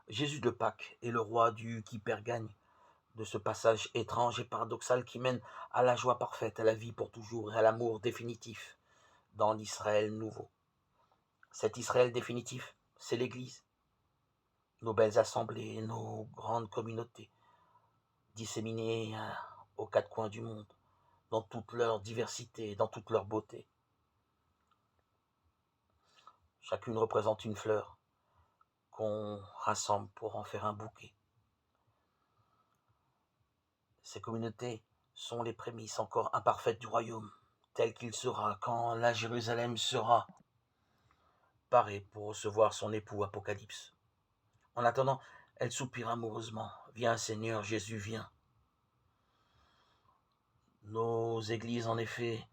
Jésus de Pâques est le roi du qui perd gagne, de ce passage étrange et paradoxal qui mène à la joie parfaite, à la vie pour toujours et à l'amour définitif dans l'Israël nouveau. Cet Israël définitif, c'est l'Église, nos belles assemblées, nos grandes communautés, disséminées aux quatre coins du monde, dans toute leur diversité, dans toute leur beauté. Chacune représente une fleur qu'on rassemble pour en faire un bouquet. Ces communautés sont les prémices encore imparfaites du royaume, tel qu'il sera quand la Jérusalem sera parée pour recevoir son époux Apocalypse. En attendant, elle soupire amoureusement. Viens Seigneur, Jésus, viens. Nos églises, en effet,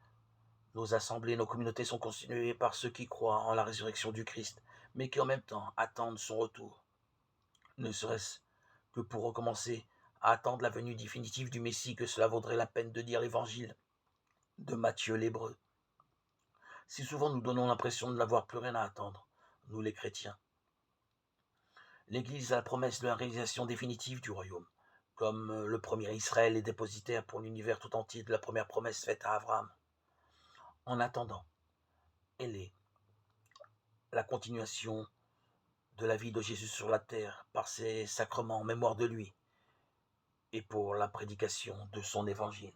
nos assemblées, nos communautés sont constituées par ceux qui croient en la résurrection du Christ, mais qui en même temps attendent son retour. Ne serait-ce que pour recommencer à attendre la venue définitive du Messie, que cela vaudrait la peine de dire l'évangile de Matthieu l'Hébreu. Si souvent nous donnons l'impression de n'avoir plus rien à attendre, nous les chrétiens. L'Église a la promesse de la réalisation définitive du royaume, comme le premier Israël est dépositaire pour l'univers tout entier de la première promesse faite à Abraham. En attendant, elle est la continuation de la vie de Jésus sur la terre par ses sacrements en mémoire de lui et pour la prédication de son évangile.